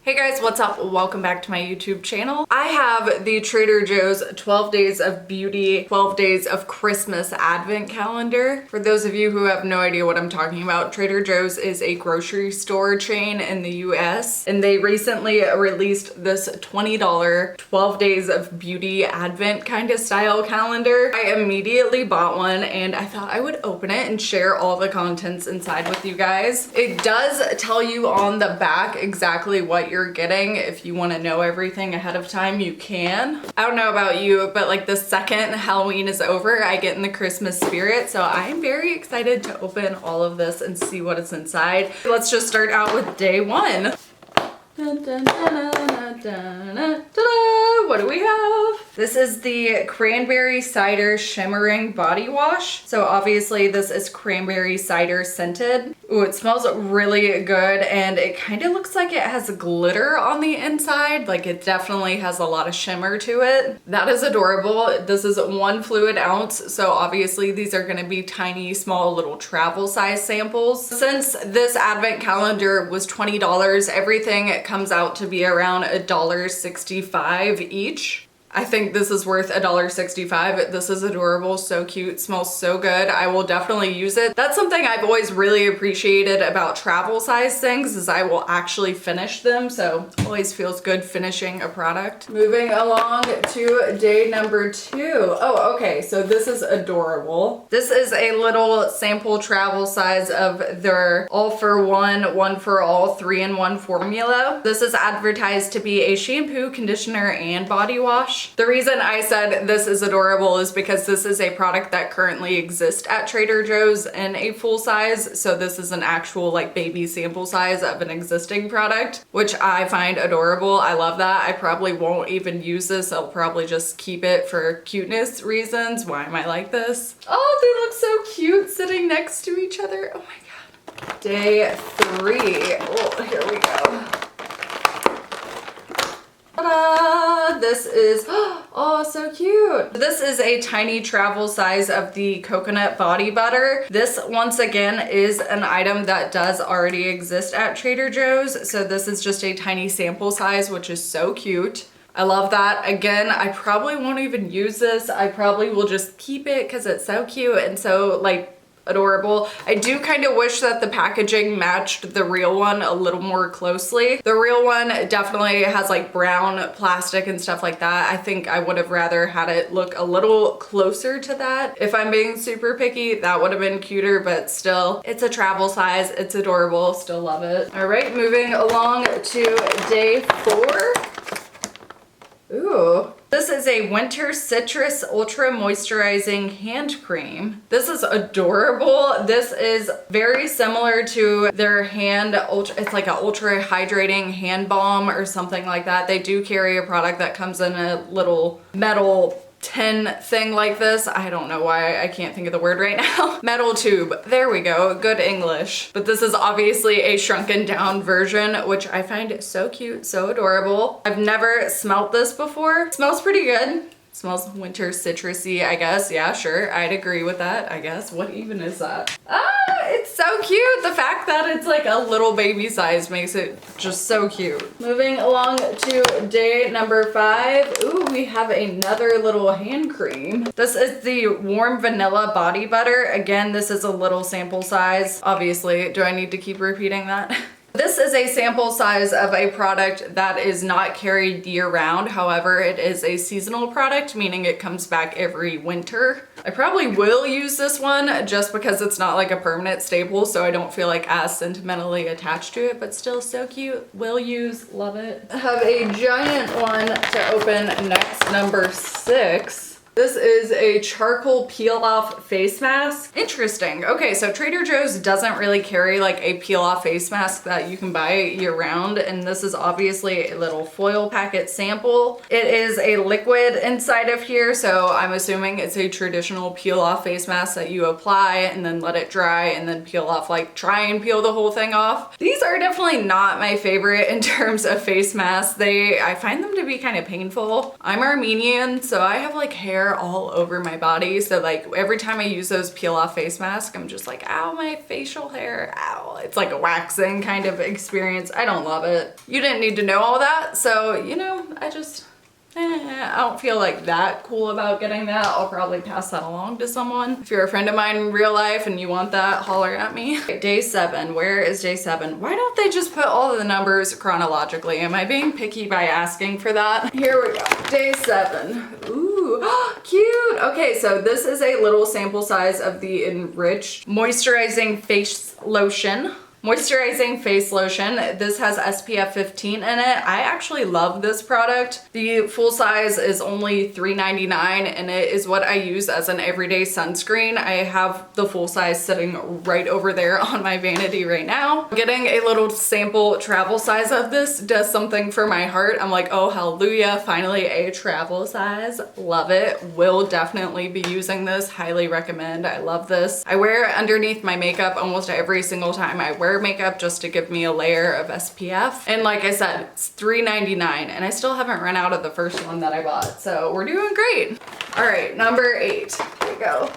Hey guys, what's up? Welcome back to my YouTube channel. I have the Trader Joe's 12 Days of Beauty, 12 Days of Christmas Advent Calendar. For those of you who have no idea what I'm talking about, Trader Joe's is a grocery store chain in the US, and they recently released this $20 12 Days of Beauty Advent kind of style calendar. I immediately bought one and I thought I would open it and share all the contents inside with you guys. It does tell you on the back exactly what you're getting. If you want to know everything ahead of time, you can. I don't know about you, but like the second Halloween is over, I get in the Christmas spirit. So I'm very excited to open all of this and see what is inside. Let's just start out with day one. Dun, dun, dun, dun, dun, dun, dun. What do we have? This is the cranberry cider shimmering body wash. So obviously this is cranberry cider scented. Ooh, it smells really good and it kind of looks like it has glitter on the inside. Like it definitely has a lot of shimmer to it. That is adorable. This is 1 fluid ounce. So obviously these are gonna be tiny, small, little travel size samples. Since this advent calendar was $20, everything comes out to be around $1.65 each. I think this is worth $1.65. This is adorable, so cute, smells so good. I will definitely use it. That's something I've always really appreciated about travel size things is I will actually finish them. So always feels good finishing a product. Moving along to day number 2. Oh, okay, so this is adorable. This is a little sample travel size of their all for one, one for all 3-in-1 formula. This is advertised to be a shampoo, conditioner, and body wash. The reason I said this is adorable is because this is a product that currently exists at Trader Joe's in a full size. So this is an actual like baby sample size of an existing product, which I find adorable. I love that. I probably won't even use this. I'll probably just keep it for cuteness reasons. Why am I like this? Oh, they look so cute sitting next to each other. Oh my God. Day 3. Oh, here we go. Ta-da! This is, oh, so cute. This is a tiny travel size of the coconut body butter. This, once again, is an item that does already exist at Trader Joe's. So this is just a tiny sample size, which is so cute. I love that. Again, I probably won't even use this. I probably will just keep it because it's so cute and so like adorable. I do kind of wish that the packaging matched the real one a little more closely. The real one definitely has like brown plastic and stuff like that. I think I would have rather had it look a little closer to that. If I'm being super picky, that would have been cuter, but still, it's a travel size. It's adorable. Still love it. All right, moving along to day 4. Ooh. This is a Winter Citrus Ultra Moisturizing Hand Cream. This is adorable. This is very similar to their it's like an ultra hydrating hand balm or something like that. They do carry a product that comes in a little metal tin thing like this. I don't know why I can't think of the word right now. Metal tube. There we go. Good English. But this is obviously a shrunken down version, which I find so cute, so adorable. I've never smelt this before. It smells pretty good. It smells winter citrusy, I guess. Yeah, sure. I'd agree with that, I guess. What even is that? Ah, it's so cute. The fact that it's like a little baby size makes it just so cute. Moving along to day number 5. Ooh, we have another little hand cream. This is the Warm Vanilla Body Butter. Again, this is a little sample size. Obviously, do I need to keep repeating that? This is a sample size of a product that is not carried year-round. However, it is a seasonal product, meaning it comes back every winter. I probably will use this one just because it's not like a permanent staple, so I don't feel like as sentimentally attached to it, but still so cute. Will use, love it. I have a giant one to open next, number 6. This is a charcoal peel-off face mask. Interesting. Okay, so Trader Joe's doesn't really carry like a peel-off face mask that you can buy year-round, and this is obviously a little foil packet sample. It is a liquid inside of here, so I'm assuming it's a traditional peel-off face mask that you apply and then let it dry and then peel off, like try and peel the whole thing off. These are definitely not my favorite in terms of face masks. I find them to be kind of painful. I'm Armenian, so I have like hair hair all over my body. So like every time I use those peel off face masks, I'm just like, ow, my facial hair, ow. It's like a waxing kind of experience. I don't love it. You didn't need to know all that. So, you know, I don't feel like that cool about getting that. I'll probably pass that along to someone. If you're a friend of mine in real life and you want that, holler at me. Day 7, where is day 7? Why don't they just put all of the numbers chronologically? Am I being picky by asking for that? Here we go, day 7. Ooh, cute. Okay, so this is a little sample size of the Enriched Moisturizing Face Lotion. Moisturizing face lotion. This has SPF 15 in it. I actually love this product. The full size is only $3.99 and it is what I use as an everyday sunscreen. I have the full size sitting right over there on my vanity right now. Getting a little sample travel size of this does something for my heart. I'm like, oh hallelujah, finally a travel size. Love it. Will definitely be using this. Highly recommend. I love this. I wear it underneath my makeup almost every single time I wear makeup just to give me a layer of SPF. And like I said, it's $3.99 and I still haven't run out of the first one that I bought. So we're doing great. All right, number 8. Here we go.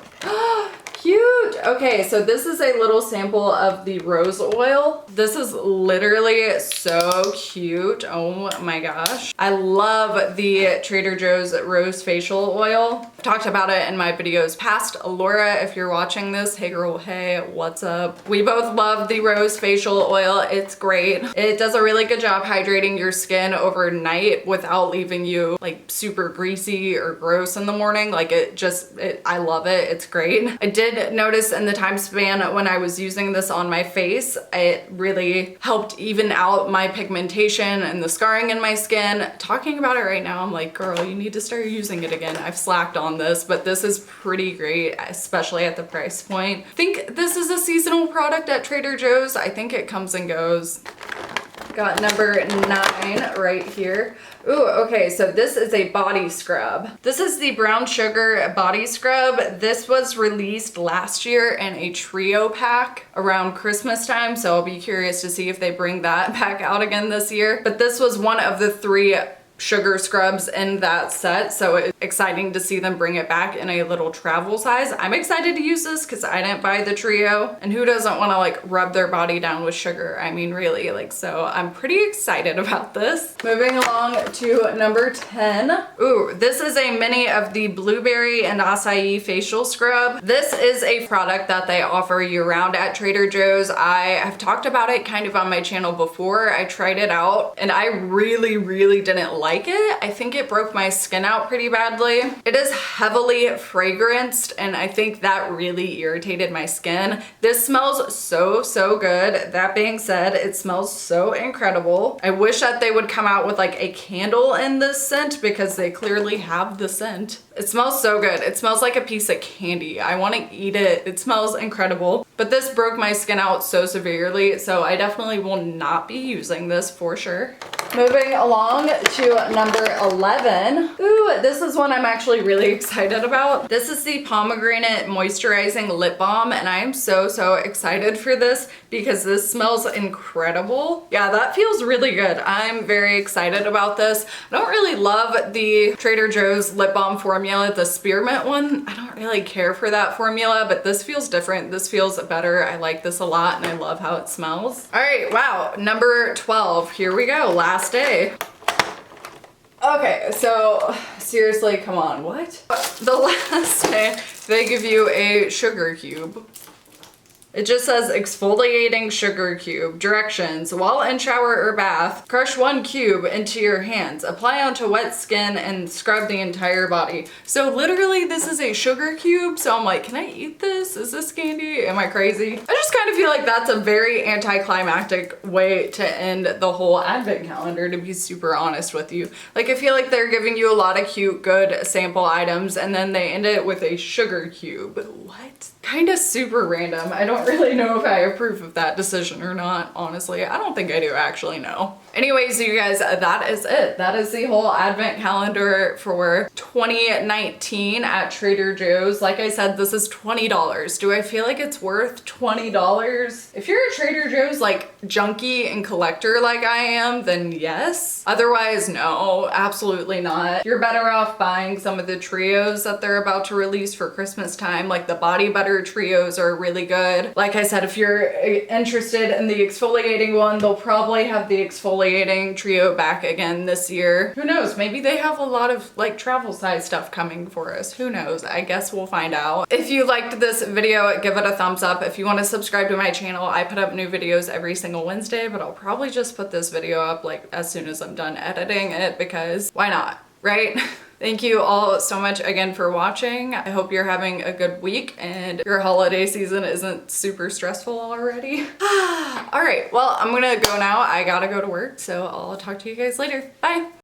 Cute. Okay, so this is a little sample of the rose oil. This is literally so cute. Oh my gosh. I love the Trader Joe's Rose Facial Oil. I've talked about it in my videos past. Laura, if you're watching this, hey girl, hey, what's up? We both love the Rose Facial Oil. It's great. It does a really good job hydrating your skin overnight without leaving you like super greasy or gross in the morning. Like I love it. It's great. I did notice in the time span when I was using this on my face, it really helped even out my pigmentation and the scarring in my skin. Talking about it right now, I'm like, girl, you need to start using it again. I've slacked on this, but this is pretty great, especially at the price point. I think this is a seasonal product at Trader Joe's. I think it comes and goes. Got number 9 right here. Ooh, okay, so this is a body scrub. This is the brown sugar body scrub. This was released last year in a trio pack around Christmas time, so I'll be curious to see if they bring that back out again this year. But this was one of the 3 sugar scrubs in that set, so it's exciting to see them bring it back in a little travel size. I'm excited to use this because I didn't buy the trio, and who doesn't want to like rub their body down with sugar? I mean, really, like, so I'm pretty excited about this. Moving along to number 10. Ooh, this is a mini of the blueberry and acai facial scrub. This is a product that they offer year-round at Trader Joe's. I have talked about it kind of on my channel before. I tried it out and I really didn't like it. I think it broke my skin out pretty badly. It is heavily fragranced and I think that really irritated my skin. This smells so good. That being said, it smells so incredible. I wish that they would come out with like a candle in this scent because they clearly have the scent. It smells so good. It smells like a piece of candy. I want to eat it. It smells incredible. But this broke my skin out so severely, so I definitely will not be using this for sure. Moving along to number 11. Ooh, this is one I'm actually really excited about. This is the Pomegranate Moisturizing Lip Balm, and I am so excited for this because this smells incredible. Yeah, that feels really good. I'm very excited about this. I don't really love the Trader Joe's lip balm formula, the spearmint one. I don't really care for that formula, but this feels different. This feels better. I like this a lot and I love how it smells. All right, wow, number 12. Here we go, last day. Okay, so seriously, come on, what? The last day, they give you a sugar cube. It just says exfoliating sugar cube. Directions: while in shower or bath, crush 1 cube into your hands. Apply onto wet skin and scrub the entire body. So literally this is a sugar cube. So I'm like, can I eat this? Is this candy? Am I crazy? I just kind of feel like that's a very anticlimactic way to end the whole advent calendar, to be super honest with you. Like, I feel like they're giving you a lot of cute, good sample items and then they end it with a sugar cube. What? Kind of super random. I don't really know if I approve of that decision or not, honestly. I don't think I do actually know. Anyways, you guys, that is it. That is the whole advent calendar for 2019 at Trader Joe's. Like I said, this is $20. Do I feel like it's worth $20? If you're a Trader Joe's like junkie and collector like I am, then yes. Otherwise, no, absolutely not. You're better off buying some of the trios that they're about to release for Christmas time. Like the body butter trios are really good. Like I said, if you're interested in the exfoliating one, they'll probably have the exfoliating trio back again this year. Who knows? Maybe they have a lot of like travel size stuff coming for us. Who knows? I guess we'll find out. If you liked this video, give it a thumbs up. If you want to subscribe to my channel, I put up new videos every single Wednesday, but I'll probably just put this video up like as soon as I'm done editing it, because why not, right? Thank you all so much again for watching. I hope you're having a good week and your holiday season isn't super stressful already. All right, well, I'm gonna go now. I gotta go to work, so I'll talk to you guys later. Bye.